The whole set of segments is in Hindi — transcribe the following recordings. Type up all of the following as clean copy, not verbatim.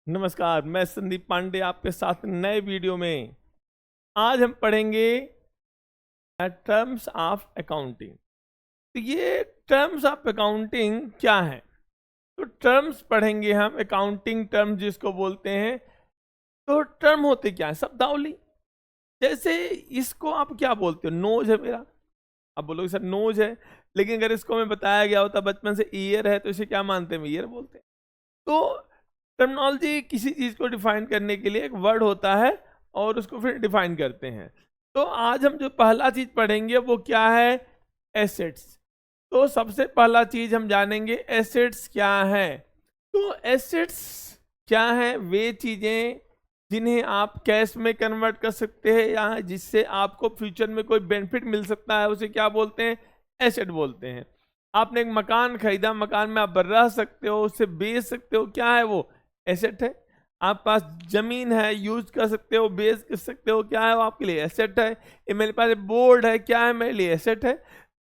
नमस्कार, मैं संदीप पांडे आपके साथ नए वीडियो में। आज हम पढ़ेंगे टर्म्स ऑफ अकाउंटिंग। तो ये टर्म्स ऑफ अकाउंटिंग क्या है? तो टर्म्स पढ़ेंगे हम, अकाउंटिंग टर्म्स जिसको बोलते हैं। तो टर्म होते क्या है? शब्दावली। जैसे इसको आप क्या बोलते हो? नोज है मेरा, आप बोलोगे सर नोज है, लेकिन अगर इसको मैं बताया गया होता बचपन से ईयर है तो इसे क्या मानते हैं? ईयर बोलते हैं। तो टर्मिनोलॉजी किसी चीज को डिफाइन करने के लिए एक वर्ड होता है और उसको फिर डिफाइन करते हैं। तो आज हम जो पहला चीज पढ़ेंगे वो क्या है? एसेट्स। तो सबसे पहला चीज हम जानेंगे एसेट्स क्या है। तो एसेट्स क्या है? वे चीजें जिन्हें आप कैश में कन्वर्ट कर सकते हैं या जिससे आपको फ्यूचर में कोई बेनिफिट मिल सकता है, उसे क्या बोलते हैं? एसेट बोलते हैं। आपने एक मकान खरीदा, मकान में आप रह सकते हो, उसे बेच सकते हो, क्या है वो? एसेट है। आप पास जमीन है, यूज कर सकते हो, बेच कर सकते हो, क्या है वो? आपके लिए एसेट है। ये मेरे पास बोर्ड है, क्या है? मेरे लिए एसेट है।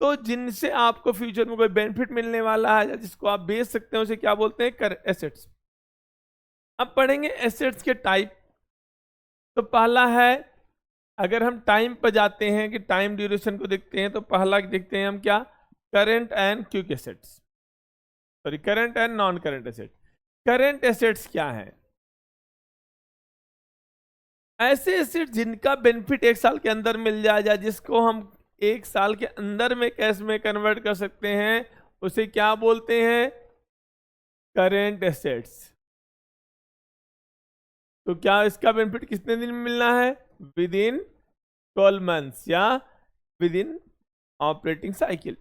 तो जिनसे आपको फ्यूचर में कोई बेनिफिट मिलने वाला है या जिसको आप बेच सकते हो, उसे क्या बोलते हैं? कर एसेट्स। अब पढ़ेंगे एसेट्स के टाइप। तो पहला है, अगर हम टाइम पर जाते हैं कि टाइम ड्यूरेशन को देखते हैं, तो पहला देखते हैं हम क्या? Current and quick assets. Sorry, current and non current asset. Current assets क्या है? ऐसे एसेट जिनका बेनिफिट एक साल के अंदर मिल जाए या जिसको हम एक साल के अंदर में कैश में कन्वर्ट कर सकते हैं, उसे क्या बोलते हैं? Current assets. तो क्या इसका बेनिफिट कितने दिन में मिलना है? विद इन 12 मंथ्स या विद इन ऑपरेटिंग साइकिल।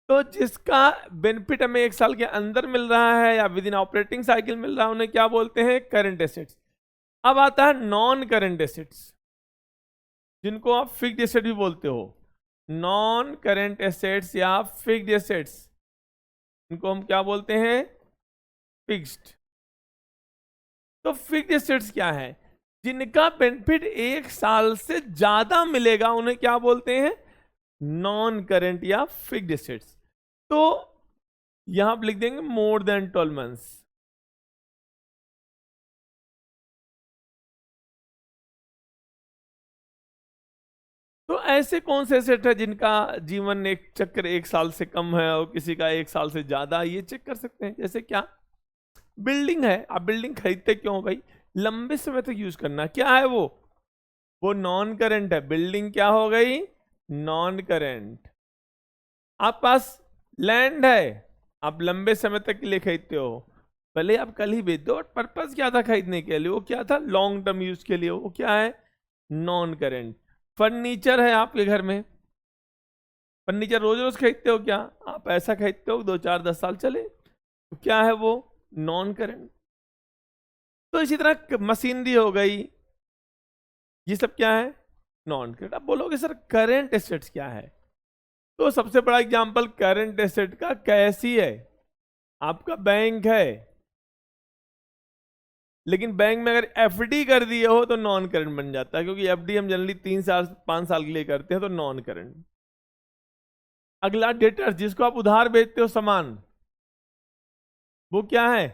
तो जिसका बेनिफिट हमें एक साल के अंदर मिल रहा है या विद इन ऑपरेटिंग साइकिल मिल रहा है, उन्हें क्या बोलते हैं? Current assets. अब आता है नॉन करंट एसेट्स, जिनको आप फिक्स्ड एसेट भी बोलते हो। नॉन करंट एसेट्स या फिक्स्ड एसेट्स, इनको हम क्या बोलते हैं? फिक्स्ड। तो फिक्स्ड एसेट्स क्या है? जिनका बेनिफिट एक साल से ज्यादा मिलेगा, उन्हें क्या बोलते हैं? नॉन करंट या फिक्स्ड एसेट्स। तो यहां आप लिख देंगे मोर देन 12 मंथ्स। तो ऐसे कौन से एसेट है जिनका जीवन एक चक्र एक साल से कम है और किसी का एक साल से ज्यादा? ये चेक कर सकते हैं। जैसे क्या? बिल्डिंग है। आप बिल्डिंग खरीदते क्यों हो भाई? लंबे समय तक यूज करना। क्या है वो नॉन करंट है। बिल्डिंग क्या हो गई? Non current. आप पास लैंड है, आप लंबे समय तक के लिए खरीदते हो, भले आप कल ही बेच दो। पर्पज क्या था खरीदने के लिए? वो क्या था? लॉन्ग टर्म यूज के लिए। वो क्या है? Non current. फर्नीचर है आपके घर में, फर्नीचर रोज रोज खरीदते हो क्या? आप ऐसा खरीदते हो 2 4 10 साल चले, तो क्या है वो? Non current. तो इसी तरह मशीनरी हो गई, ये सब क्या है? Non current. अब बोलोगे सर करंट एसेट्स क्या है? तो सबसे बड़ा एग्जांपल करंट एसेट का कैश ही है। आपका बैंक है, लेकिन बैंक में अगर एफडी कर दिए हो तो नॉन करंट बन जाता है, क्योंकि एफडी हम जनरली 3 साल 5 साल के लिए करते हैं, तो नॉन करंट। अगला डेटर, जिसको आप उधार बेचते हो सामान, वो क्या है?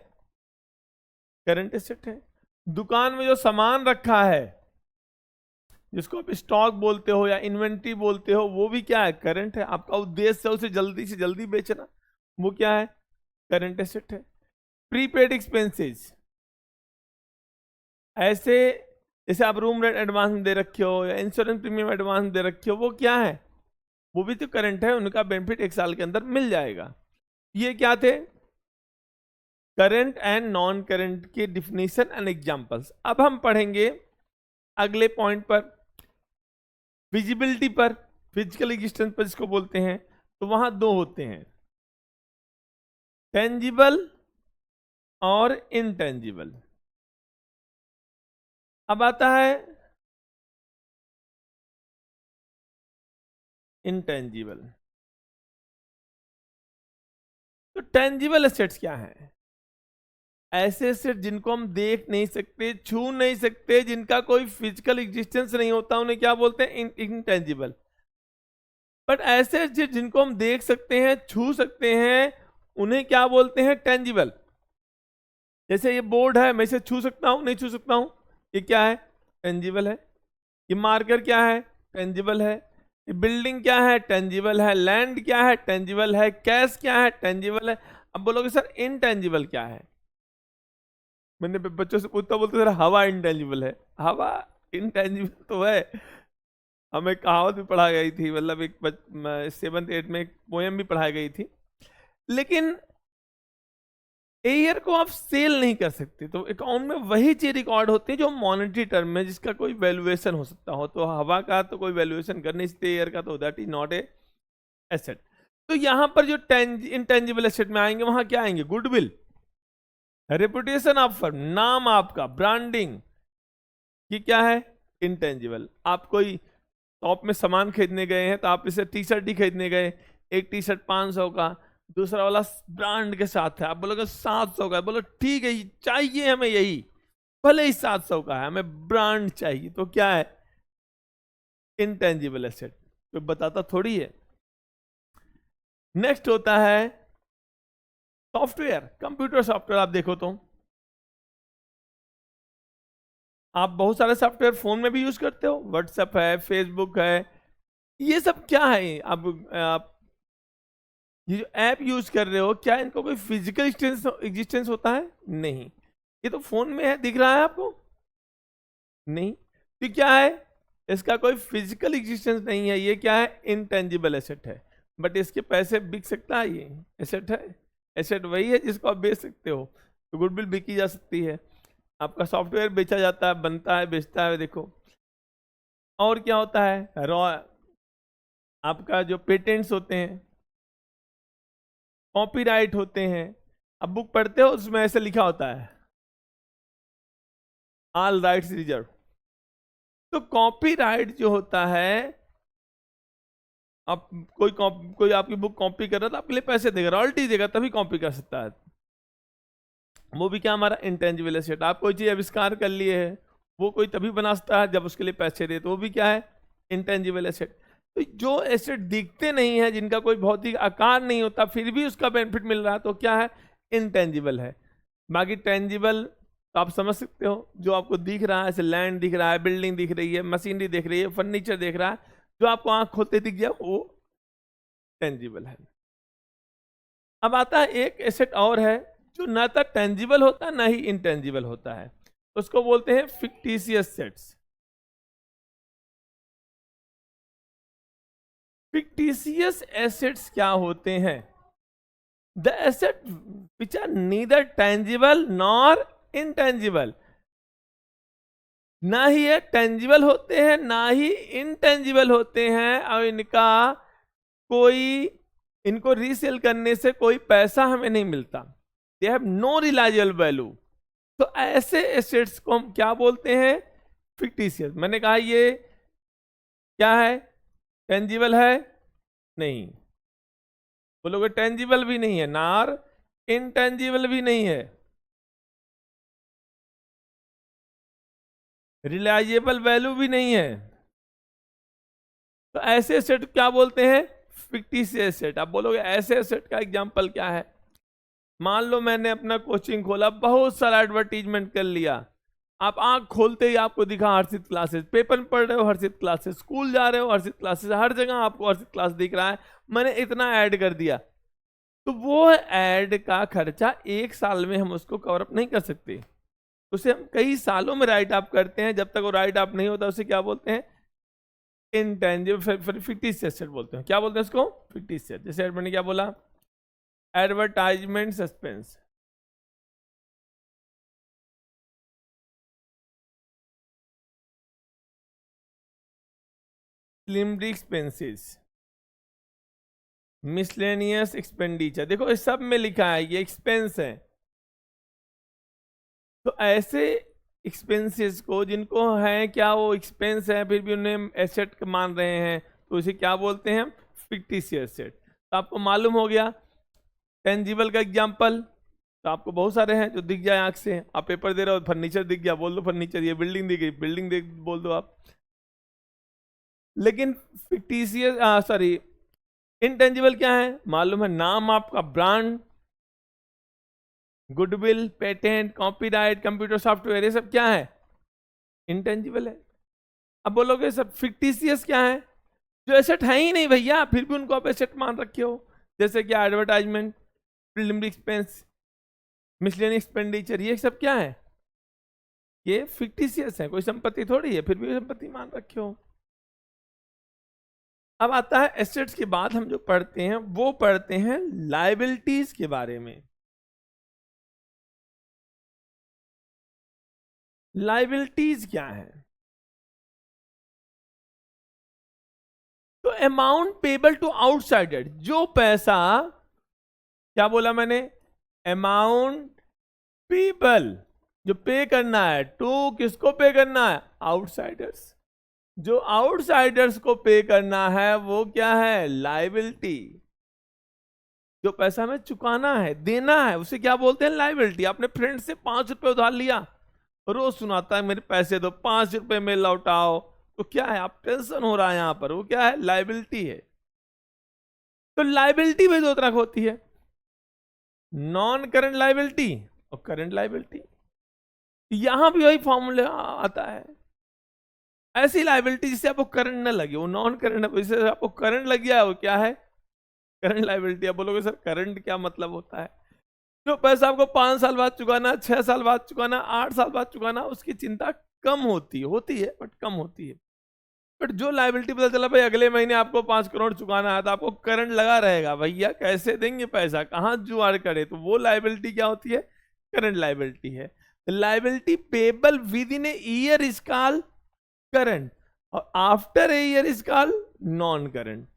करंट एसेट है। दुकान में जो सामान रखा है, जिसको आप स्टॉक बोलते हो या इन्वेंट्री बोलते हो, वो भी क्या है? करंट है। आपका उद्देश्य है उसे जल्दी से जल्दी बेचना, वो क्या है? करंट एसेट है। प्रीपेड एक्सपेंसेस, ऐसे जैसे आप रूम रेंट एडवांस दे रखे हो या इंश्योरेंस प्रीमियम एडवांस दे रखे हो, वो क्या है? वो भी तो करंट है। उनका बेनिफिट एक साल के अंदर मिल जाएगा। ये क्या थे? करंट एंड नॉन करंट के डिफिनेशन एंड एग्जांपल्स। अब हम पढ़ेंगे अगले पॉइंट पर, विजिबिलिटी पर, फिजिकल एग्जिस्टेंस पर जिसको बोलते हैं। तो वहां दो होते हैं, टेंजिबल और इनटेंजिबल। अब आता है इनटेंजिबल। तो टेंजिबल एसेट्स क्या है? ऐसे एसेट जिनको हम देख नहीं सकते, छू नहीं सकते, जिनका कोई फिजिकल एग्जिस्टेंस नहीं होता, उन्हें क्या बोलते हैं? इनटेंजिबल। बट ऐसे एसेट जिनको हम देख सकते हैं, छू सकते हैं, उन्हें क्या बोलते हैं? टेंजिबल। जैसे ये बोर्ड है, मैं इसे छू सकता हूं, नहीं छू सकता हूं, ये क्या है, टेंजिबल है। ये मार्कर क्या है, टेंजिबल है। ये बिल्डिंग क्या है, टेंजिबल है। लैंड क्या है, टेंजिबल है। कैश क्या है, टेंजिबल है। अब बोलोगे सर इनटेंजिबल क्या है, मैंने बच्चों से पूछता, बोलते सर हवा इनटेंजिबल है। हवा इनटेंजिबल तो है, हमें कहावत भी पढ़ा गई थी, मतलब एक 7th 8th में एक पोएम भी पढ़ाई गई थी। लेकिन एयर को आप सेल नहीं कर सकते, तो अकाउंट में वही चीज रिकॉर्ड होती है जो मॉनेटरी टर्म में, जिसका कोई वैल्यूएशन हो सकता हो। तो हवा का तो कोई वैल्यूएशन कर नहीं सकते, एयर का तो that is not a asset. तो यहां पर जो इंटेंजिबल एसेट में आएंगे, वहां क्या आएंगे, गुडविल, रेपुटेशन ऑफ फर्म, नाम आपका, ब्रांडिंग, ये क्या है, इंटेंजिबल। आप कोई शॉप में सामान खरीदने गए हैं, तो आप इसे टी शर्ट ही खरीदने गए, एक टी शर्ट 500 का, दूसरा वाला ब्रांड के साथ है, आप बोलोगे 700 का, बोलो ठीक है चाहिए हमें यही, भले ही 700 का है, हमें ब्रांड चाहिए, तो क्या है, इंटेंजिबल एसेट, तो बताता थोड़ी है। नेक्स्ट होता है सॉफ्टवेयर, कंप्यूटर सॉफ्टवेयर। आप देखो तो आप बहुत सारे सॉफ्टवेयर फोन में भी यूज करते हो, व्हाट्सएप है, फेसबुक है, ये सब क्या है, आप ये जो ऐप यूज कर रहे हो, क्या इनको कोई फिजिकल एग्जिस्टेंस होता है, नहीं, ये तो फोन में है, दिख रहा है आपको, नहीं, तो क्या है, इसका कोई फिजिकल एग्जिस्टेंस नहीं है, ये क्या है, इनटेंजिबल एसेट है। बट इसके पैसे बिक सकता है, ये एसेट है। एसेट वही है जिसको आप बेच सकते हो, तो गुडविल बिकी जा सकती है, आपका सॉफ्टवेयर बेचा जाता है, बनता है, बेचता है, देखो। और क्या होता है, रॉ, आपका जो पेटेंट्स होते हैं, कॉपीराइट होते हैं। अब बुक पढ़ते हो, उसमें ऐसे लिखा होता है ऑल राइट्स रिजर्व। तो कॉपीराइट जो होता है, आप कोई आपकी बुक कॉपी कर रहा है, तो आपके लिए पैसे देगा, रॉयल्टी देगा, तभी कॉपी कर सकता है। वो भी क्या, हमारा इंटेंजिबल एसेट। आप कोई चीज आविष्कार कर लिए है, वो कोई तभी बना सकता है जब उसके लिए पैसे दे, तो वो भी क्या है, इंटेंजिबल एसेट। तो जो एसेट दिखते नहीं है, जिनका कोई भौतिक आकार नहीं होता, फिर भी उसका बेनिफिट मिल रहा है, तो क्या है, इंटेंजिबल है। बाकी टेंजिबल तो आप समझ सकते हो, जो आपको दिख रहा है, जैसे लैंड दिख रहा है, बिल्डिंग दिख रही है, मशीनरी दिख रही है, फर्नीचर दिख रहा है, जो आपको आंख खोलते दिख गया, वो टेंजिबल है। अब आता है एक एसेट और है, जो ना तो टेंजिबल होता है, ना ही इंटेंजिबल होता है, उसको बोलते हैं फिक्टिशियस सेट्स। फिक्टिशियस एसेट्स क्या होते हैं, the asset which are neither tangible nor intangible, ना ही ये टेंजिबल होते हैं, ना ही इनटेंजिबल होते हैं, और इनका कोई, इनको रीसेल करने से कोई पैसा हमें नहीं मिलता, they have no reliable value. तो ऐसे एसेट्स को हम क्या बोलते हैं, फिक्टिशियस। मैंने कहा ये क्या है, टेंजिबल है, नहीं, बोलोगे टेंजिबल भी नहीं है, नार इनटेंजिबल भी नहीं है, रिलायबल वैल्यू भी नहीं है, तो ऐसे एसेट क्या बोलते हैं, फिक्टिशियस एसेट। आप बोलोगे ऐसे एसेट का एग्जांपल क्या है, मान लो मैंने अपना कोचिंग खोला, बहुत सारा एडवर्टीजमेंट कर लिया, आप आंख खोलते ही आपको दिखा हर्षित क्लासेस, पेपर में पढ़ रहे हो हर्षित क्लासेस, स्कूल जा रहे हो हर्षित क्लासेस, हर जगह आपको हर्षित क्लास दिख रहा है, मैंने इतना ऐड कर दिया, तो वो ऐड का खर्चा एक साल में हम उसको कवर अप नहीं कर सकते, उसे हम कई सालों में राइट अप करते हैं, जब तक वो राइट अप नहीं होता उसे क्या बोलते हैं, इंटेंजिबल, फिक्टिशियस एसेट बोलते हैं। क्या बोलते हैं उसको, फिक्टिशियस। जैसे मैंने क्या बोला, advertisement suspense, limited expenses, miscellaneous expenditure, देखो इस सब में लिखा है ये एक्सपेंस है। तो ऐसे एक्सपेंसेस को, जिनको है क्या वो एक्सपेंस है, फिर भी उन्हें एसेट मान रहे हैं, तो इसे क्या बोलते हैं, फिक्टिशियस एसेट। तो आपको मालूम हो गया टेंजिबल का एग्जांपल, तो आपको बहुत सारे हैं जो दिख जाए आंख से, आप पेपर दे रहे हो, फर्नीचर दिख गया, बोल दो फर्नीचर, ये बिल्डिंग दिख गई, बिल्डिंग देख बोल दो आप। लेकिन फिक्टिशियस, सॉरी, इनटेंजिबल क्या है, मालूम है, नाम आपका, brand, goodwill, patent, copyright, computer software, ये सब क्या है? इंटेंजिबल है। अब बोलोगे सब फिक्टिशियस क्या है? जो एसेट है ही नहीं भैया, फिर भी उनको आप एसेट मान रखे हो। जैसे कि advertisement, preliminary expense, miscellaneous expenditure, ये सब क्या है? ये फिक्टिशियस है, कोई संपत्ति थोड़ी है, फिर भी संपत्ति मान रखे हो। अब आता है एसेट्स के बाद हम जो पढ़ते हैं वो पढ़ते हैं लायबिलिटीज के बारे में। लायबिलिटीज क्या है? तो अमाउंट पेबल टू आउटसाइडर, जो पैसा, क्या बोला मैंने? अमाउंट पेबल, जो पे करना है, टू किसको पे करना है? आउटसाइडर्स। जो आउटसाइडर्स को पे करना है वो क्या है? लायबिलिटी। जो पैसा हमें चुकाना है, देना है, उसे क्या बोलते हैं? लायबिलिटी। आपने फ्रेंड से 5 रुपए उधार लिया, रोज सुनाता है मेरे पैसे दो, 5 रुपए में लौटाओ, तो क्या है? आप टेंशन हो रहा है यहां पर, वो क्या है? लायबिलिटी है। तो लायबिलिटी भी दो तरह की होती है, नॉन करंट लायबिलिटी और करंट लायबिलिटी। यहां भी वही फॉर्मूला आता है। ऐसी लायबिलिटी जिससे आपको करंट ना लगे वो नॉन करंट है, जिससे आपको करंट लग गया वो क्या है? Current liability. आप बोलोगे सर करंट क्या मतलब होता है? जो पैसा आपको 5 साल बाद चुकाना, 6 साल बाद चुकाना, 8 साल बाद चुकाना, उसकी चिंता कम होती है बट कम होती है। बट जो लायबिलिटी पता चला भाई अगले महीने आपको 5 करोड़ चुकाना है, तो आपको करंट लगा रहेगा, भैया कैसे देंगे पैसा, कहाँ जुगाड़ करे, तो वो लायबिलिटी क्या होती है? करंट लायबिलिटी है। Liability payable within a year is called current, और after a year is called non current.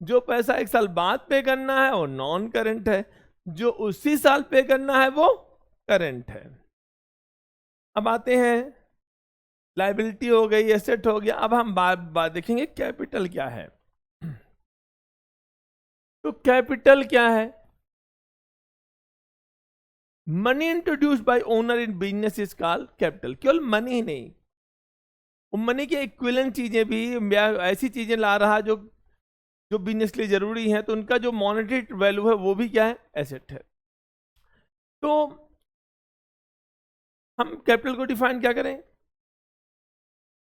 जो पैसा 1 साल बाद पे करना है वो नॉन करंट है, जो उसी साल पे करना है वो करंट है। अब आते हैं, लायबिलिटी हो गई, एसेट हो गया, अब हम बात देखेंगे कैपिटल क्या है। तो कैपिटल क्या है? Money introduce by owner in business is called capital. केवल मनी ही नहीं, मनी के इक्विवेलेंट चीजें भी, ऐसी चीजें ला रहा जो जो बिजनेस के लिए जरूरी है, तो उनका जो मॉनेटरी वैल्यू है वो भी क्या है? एसेट है। तो हम कैपिटल को डिफाइन क्या करें?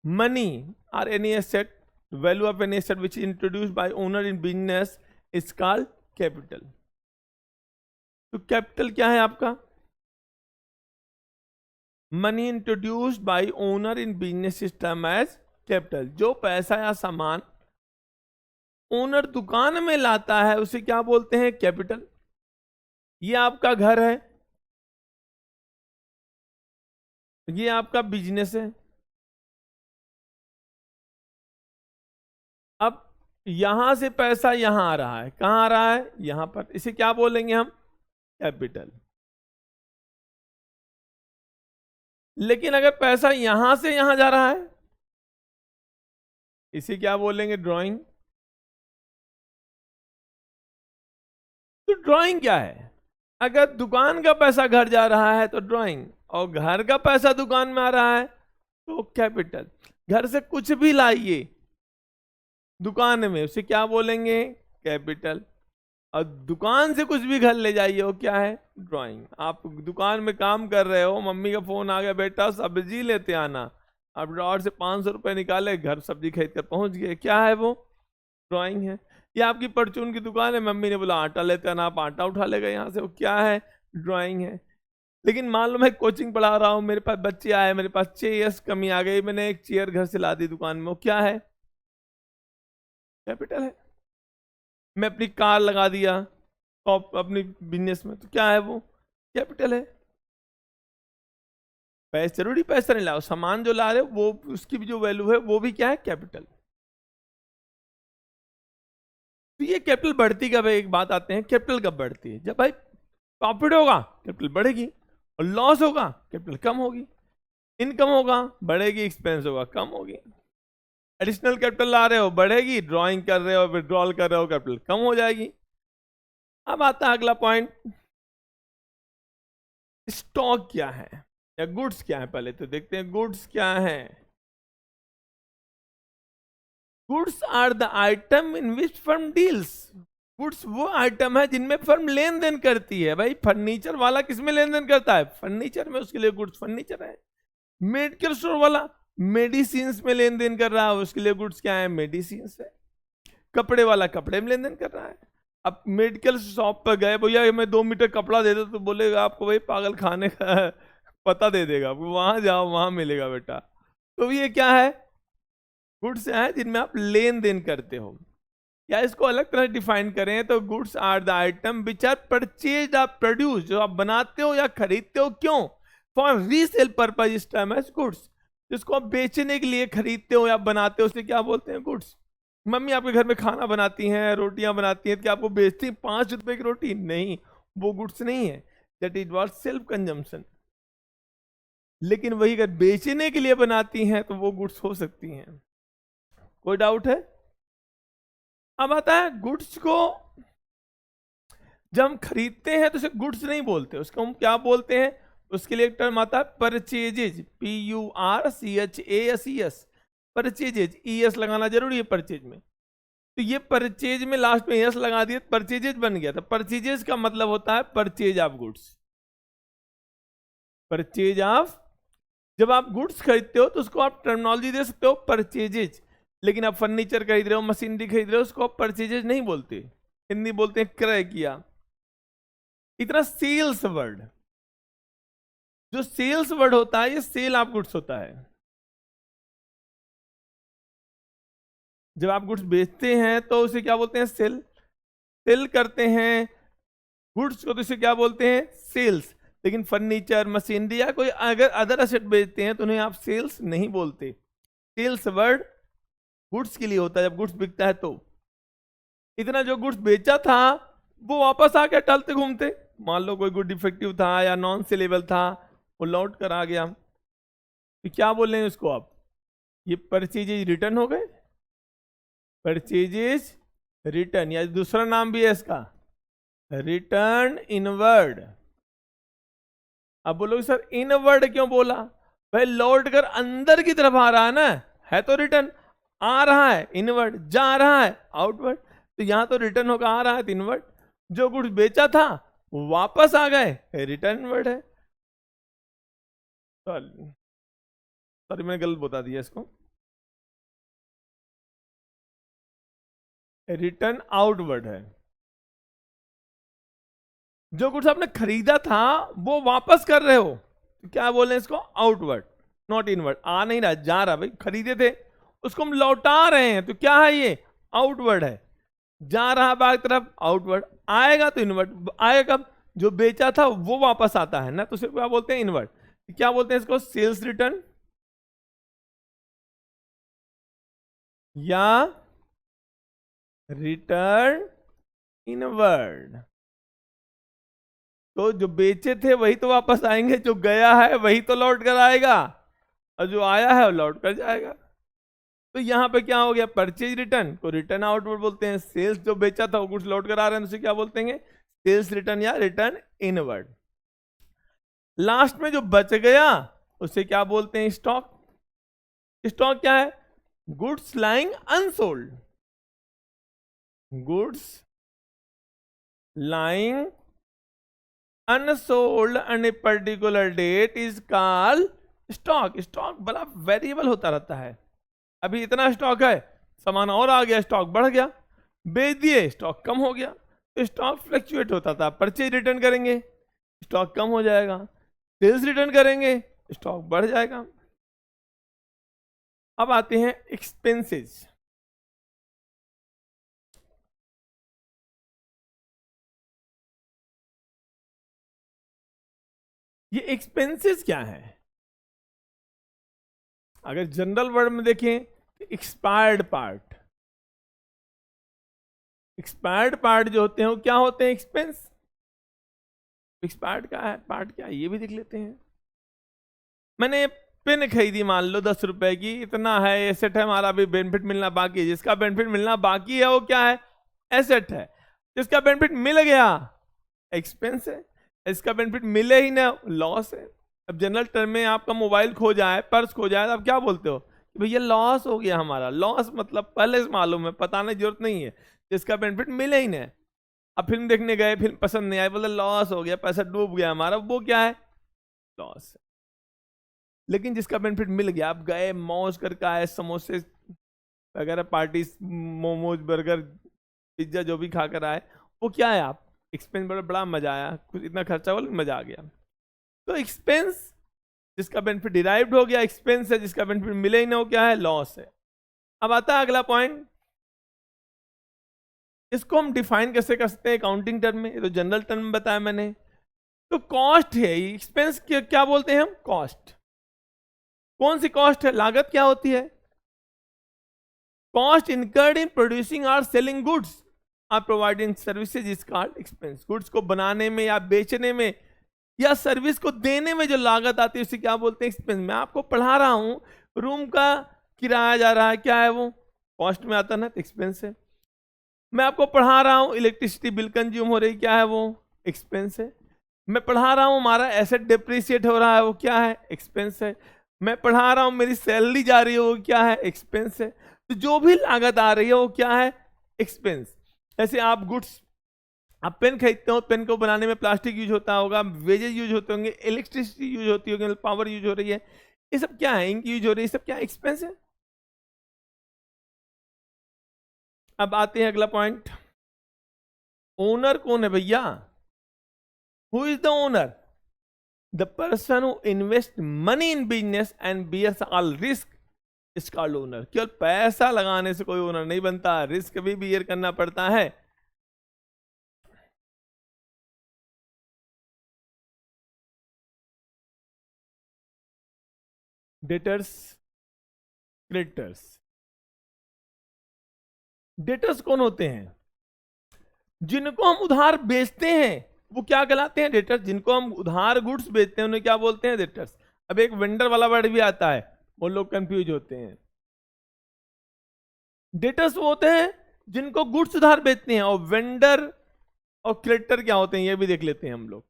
Money or any asset, value of any asset which is introduced by owner in business is called capital. तो कैपिटल क्या है आपका? Money introduced by owner in business system as capital. जो पैसा या सामान ओनर दुकान में लाता है उसे क्या बोलते हैं? कैपिटल। ये आपका घर है, ये आपका बिजनेस है। अब यहां से पैसा यहां आ रहा है, कहां आ रहा है? यहां पर, इसे क्या बोलेंगे हम? कैपिटल। लेकिन अगर पैसा यहां से यहां जा रहा है, इसे क्या बोलेंगे? ड्राइंग। तो ड्राइंग क्या है? अगर दुकान का पैसा घर जा रहा है तो ड्राइंग, और घर का पैसा दुकान में आ रहा है तो कैपिटल। घर से कुछ भी लाइए दुकान में, उसे क्या बोलेंगे? कैपिटल। और दुकान से कुछ भी घर ले जाइए वो क्या है? ड्राइंग। आप दुकान में काम कर रहे हो, मम्मी का फोन आ गया, बेटा सब्जी लेते आना, आप ड्रॉर से 500 रुपए निकाले, घर सब्जी खरीद कर पहुंच गए, क्या है वो? ड्राइंग है। या आपकी परचून की दुकान है, मम्मी ने बोला आटा लेते आना, आप आटा उठा ले गए यहाँ से, वो क्या है? ड्राइंग है। लेकिन मान लो मैं कोचिंग पढ़ा रहा हूँ, मेरे पास बच्चे आए, मेरे पास चेयर्स कमी आ गई, मैंने एक चेयर घर से ला दी दुकान में, वो क्या है? कैपिटल है। मैं अपनी कार लगा दिया अपनी बिजनेस में, तो क्या है वो? कैपिटल है। पैसे जरूरी पैसा नहीं लाओ, सामान जो ला रहे हो वो उसकी भी जो वैल्यू है वो भी क्या है? कैपिटल। तो ये कैपिटल बढ़ती कब है? एक बात आते हैं, कैपिटल कब बढ़ती है? जब भाई प्रॉफिट होगा कैपिटल बढ़ेगी, और लॉस होगा कैपिटल कम होगी। इनकम होगा बढ़ेगी, एक्सपेंस होगा कम होगी। एडिशनल कैपिटल ला रहे हो बढ़ेगी, ड्राइंग कर रहे हो, विड्रॉल कर रहे हो, कैपिटल कम हो जाएगी। अब आता है अगला पॉइंट, स्टॉक क्या है या गुड्स क्या है? पहले तो देखते हैं गुड्स क्या है। Goods are the item in which firm deals. Goods वो आइटम है जिनमें फर्म लेन देन करती है। भाई फर्नीचर वाला किसमें लेन देन करता है? फर्नीचर में, उसके लिए गुड्स फर्नीचर है। मेडिकल स्टोर वाला मेडिसिन में लेन देन कर रहा है, उसके लिए गुड्स क्या है? मेडिसिन है। कपड़े वाला कपड़े में लेन देन कर रहा है। अब मेडिकल शॉप पर गए, भैया मैं 2 मीटर कपड़ा दे दो, तो बोलेगा आपको भाई पागल खाने का पता दे देगा, वहां जाओ वहां मिलेगा बेटा। तो ये क्या है? गुड्स है जिनमें आप लेन देन करते हो। या इसको अलग तरह डिफाइन करें तो goods are the item which are purchase or produce, जो आप बनाते हो या खरीदते हो, क्यों? For resale purpose is term as goods. जिसको आप बेचने के लिए खरीदते हो या बनाते हो उसे क्या बोलते हैं? गुड्स। मम्मी आपके घर में खाना बनाती हैं, रोटियां बनाती हैं, क्या आपको बेचती हैं 5 रुपए की रोटी? नहीं, वो गुड्स नहीं है, that is what self consumption. लेकिन वही अगर बेचने के लिए बनाती हैं तो वो गुड्स हो सकती हैं। कोई डाउट है? अब आता है गुड्स को जब हम खरीदते हैं तो उसे गुड्स नहीं बोलते, उसको हम क्या बोलते हैं? उसके लिए एक टर्म आता है परचेजेज, PURCHASES, परचेजेज। ES लगाना जरूरी है परचेज में। तो ये परचेज में लास्ट में ES लगा दिया, परचेजेज बन गया। तो परचेजेज का मतलब होता है purchase of goods. Purchase of, जब आप गुड्स खरीदते हो तो उसको आप टर्मिनोलॉजी दे सकते हो परचेजेज। लेकिन आप फर्नीचर खरीद रहे हो, मशीनरी खरीद रहे हो, उसको आप परचेजेज नहीं बोलते, हिंदी बोलते हैं क्रय किया। इतना सेल्स वर्ड, जो सेल्स वर्ड होता है ये सेल ऑफ गुड्स होता है। जब आप गुड्स बेचते हैं तो उसे क्या बोलते हैं? सेल। सेल करते हैं गुड्स को तो इसे क्या बोलते हैं? सेल्स। लेकिन फर्नीचर, मशीनरी या कोई अगर अदर एसेट बेचते हैं तो उन्हें आप सेल्स नहीं बोलते। सेल्स वर्ड गुड्स के लिए होता है, जब गुड्स बिकता है तो। इतना जो गुड्स बेचा था वो वापस आ गया टलते घूमते। मान लो कोई गुड डिफेक्टिव था या नॉन सेलेबल था, वो लौट कर आ गया, तो क्या बोल रहे हैं उसको आप? ये परचेजेज रिटर्न हो गए। परचेजेज रिटर्न, या दूसरा नाम भी है इसका, रिटर्न इनवर्ड। अब बोलोगे सर इनवर्ड क्यों बोला? भाई लौट कर अंदर की तरफ आ रहा है ना, है तो रिटर्न। आ रहा है इनवर्ड, जा रहा है आउटवर्ड। तो यहां तो रिटर्न होकर आ रहा है तो इनवर्ड। जो गुड्स बेचा था वापस आ गए, रिटर्न इनवर्ड है। सॉरी मैंने गलत बता दिया इसको, रिटर्न आउटवर्ड है। जो गुड्स आपने खरीदा था वो वापस कर रहे हो, तो क्या बोले इसको? Outward, not inward. आ नहीं रहा, जा रहा। भाई खरीदे थे उसको हम लौटा रहे हैं, तो क्या है? ये आउटवर्ड है। जा रहा बाहर तरफ, आउटवर्ड। आएगा तो इनवर्ड आएगा। कब? जो बेचा था वो वापस आता है ना, तो उसे क्या बोलते हैं? इनवर्ड। क्या बोलते हैं इसको? सेल्स रिटर्न या रिटर्न इनवर्ड। तो जो बेचे थे वही तो वापस आएंगे, जो गया है वही तो लौट कर आएगा, और जो आया है वो लौट कर जाएगा। तो यहां पे क्या हो गया? परचेज रिटर्न को रिटर्न आउटवर्ड बोलते हैं। सेल्स जो बेचा था वो कुछ लौट कर आ रहे हैं, उसे क्या बोलते हैं? सेल्स रिटर्न या रिटर्न इनवर्ड। लास्ट में जो बच गया उसे क्या बोलते हैं? स्टॉक। स्टॉक क्या है? Goods lying unsold. Goods lying unsold on a particular date is called stock. Stock बड़ा वेरिएबल होता रहता है। अभी इतना स्टॉक है, सामान और आ गया, स्टॉक बढ़ गया, बेच दिए, स्टॉक कम हो गया। तो स्टॉक फ्लक्चुएट होता था। परचेज रिटर्न करेंगे, स्टॉक कम हो जाएगा। सेल्स रिटर्न करेंगे, स्टॉक बढ़ जाएगा। अब आते हैं एक्सपेंसेस। ये एक्सपेंसेस क्या है? अगर जनरल वर्ड में देखें, एक्सपायर्ड पार्ट। एक्सपायर्ड पार्ट जो होते हैं वो क्या होते हैं? एक्सपेंस। एक्सपायर्ड का है पार्ट क्या है ये भी देख लेते हैं। मैंने पेन खरीदी मान लो 10 रुपए की, इतना है एसेट है हमारा, अभी बेनिफिट मिलना बाकी है। जिसका बेनिफिट मिलना बाकी है वो क्या है? एसेट है। जिसका बेनिफिट मिल गया एक्सपेंस है। इसका बेनिफिट मिले ही ना, लॉस है। अब जनरल टर्म में आपका मोबाइल खो जाए, पर्स खो जाए, तो आप क्या बोलते हो? भैया लॉस हो गया हमारा। लॉस मतलब पहले से मालूम है, बताने की जरूरत नहीं है। जिसका बेनिफिट मिले ही ना, अब फिल्म देखने गए, फिल्म पसंद नहीं आई, बोले लॉस हो गया, पैसा डूब गया हमारा, वो क्या है? लॉस। लेकिन जिसका बेनिफिट मिल गया, आप गए, मौज करके आए, समोसे वगैरह, पार्टी, मोमोज, बर्गर, पिज्जा जो भी खाकर आए, वो क्या है? आप एक्सपेंस, बड़ा मजा आया, कुछ इतना खर्चा हुआ लेकिन मजा आ गया। तो एक्सपेंस जिसका बेनिफिट डिराइव्ड हो गया एक्सपेंस है, जिसका बेनिफिट मिले ही ना हो क्या है? लॉस है। अब आता है अगला पॉइंट, इसको हम डिफाइन कैसे कर सकते हैं अकाउंटिंग टर्म में? ये तो जनरल टर्म में बताया मैंने। तो कॉस्ट है, एक्सपेंस क्या बोलते हैं हम? कॉस्ट। कौन सी कॉस्ट है? लागत क्या होती है? कॉस्ट इनकर्ड इन प्रोड्यूसिंग और selling goods or providing services is called expense. Goods को बनाने में या बेचने में या सर्विस को देने में जो लागत आती है उसे क्या बोलते हैं? एक्सपेंस। मैं आपको पढ़ा रहा हूं, रूम का किराया जा रहा है, क्या है वो? कॉस्ट में आता ना, तो एक्सपेंस है। मैं आपको पढ़ा रहा हूं, इलेक्ट्रिसिटी बिल कंज्यूम हो रही, क्या है वो? एक्सपेंस है। मैं पढ़ा रहा हूं, हमारा एसेट डिप्रिशिएट हो रहा है, वो क्या है? एक्सपेंस है। मैं पढ़ा रहा हूं, मेरी सैलरी जा रही है, वो क्या है? एक्सपेंस है। तो जो भी लागत आ रही है वो क्या है? एक्सपेंस। ऐसे आप गुड्स, आप पेन खरीदते हो, पेन को बनाने में प्लास्टिक यूज होता होगा, वेजेस यूज होते होंगे, इलेक्ट्रिसिटी यूज होती होगी, पावर यूज हो रही है, ये सब क्या है? इंक यूज हो रही है, सब क्या है? एक्सपेंस है। अब आते हैं अगला पॉइंट, ओनर कौन है भैया? Who is the owner? The person who invest money in business and bears all risk is called owner. केवल पैसा लगाने से कोई ओनर नहीं बनता, रिस्क भी बियर करना पड़ता है। Debtors, creditors. डेटर्स कौन होते हैं? जिनको हम उधार बेचते हैं वो क्या कहलाते हैं? डेटर्स। जिनको हम उधार गुड्स बेचते हैं उन्हें क्या बोलते हैं? डेटर्स। अब एक वेंडर वाला वर्ड भी आता है, वो लोग कंफ्यूज होते हैं। डेटर्स वो होते हैं जिनको गुड्स उधार बेचते हैं, और वेंडर और क्रेडिटर क्या होते हैं ये भी देख लेते हैं हम लोग।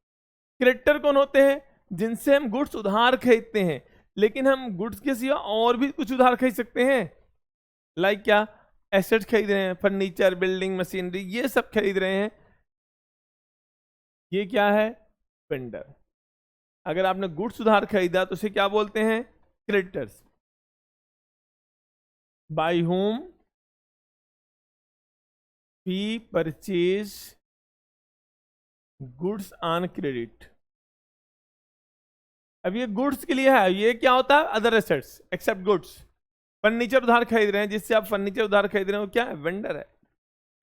क्रेडिटर कौन होते हैं? जिनसे हम गुड्स उधार खरीदते हैं, लेकिन हम गुड्स के सिवा और भी कुछ उधार खरीद सकते हैं। लाइक क्या? एसेट्स खरीद रहे हैं, फर्नीचर, बिल्डिंग, मशीनरी, ये सब खरीद रहे हैं, ये क्या है? वेंडर। अगर आपने गुड्स उधार खरीदा तो उसे क्या बोलते हैं? Creditors. By whom we purchase goods on credit. अब ये गुड्स के लिए है, ये क्या होता है? Other assets except goods. Furniture उधार खरीद रहे हैं, जिससे आप फर्नीचर उधार खरीद रहे हो, क्या है? वेंडर है।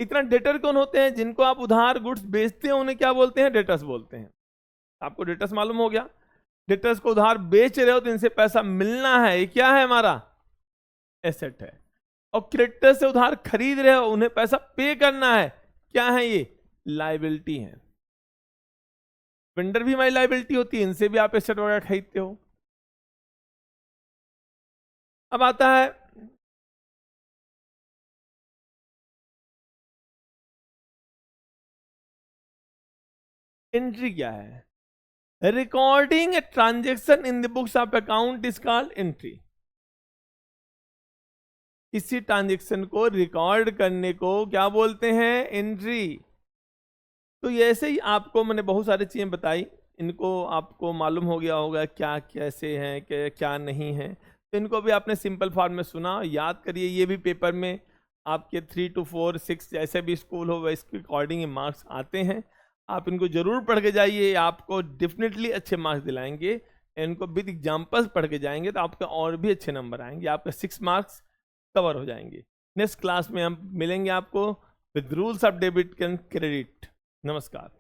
इतना डेटर कौन होते हैं? जिनको आप उधार गुड्स बेचते हो उन्हें क्या बोलते हैं? डेटर्स बोलते हैं। आपको डेटर्स मालूम हो गया। डेटर्स को उधार बेच रहे हो तो इनसे पैसा मिलना है, ये क्या है? हमारा एसेट है। और क्रेडिटर से उधार खरीद रहे हो, उन्हें पैसा पे करना है, क्या है? ये लायबिलिटी है। वेंडर भी हमारी लायबिलिटी होती है, इनसे भी आप एसेट वगैरह खरीदते हो। अब आता है एंट्री। क्या है? Recording a transaction in the books of account is called entry. किसी ट्रांजेक्शन को रिकॉर्ड करने को क्या बोलते हैं? एंट्री। तो ये ऐसे ही आपको मैंने बहुत सारी चीजें बताई, इनको आपको मालूम हो गया होगा क्या कैसे हैं, क्या नहीं है। तो इनको भी आपने सिंपल फॉर्म में सुना, याद करिए। ये भी पेपर में आपके 3 to 4, 6 जैसे भी स्कूल हो वैसे अकॉर्डिंग मार्क्स आते हैं। आप इनको जरूर पढ़ के जाइए, आपको डेफिनेटली अच्छे मार्क्स दिलाएंगे। इनको विद एग्जाम्पल्स पढ़ के जाएंगे तो आपके और भी अच्छे नंबर आएंगे, आपके 6 मार्क्स कवर हो जाएंगे। नेक्स्ट क्लास में हम मिलेंगे आपको with rules of debit and credit. नमस्कार।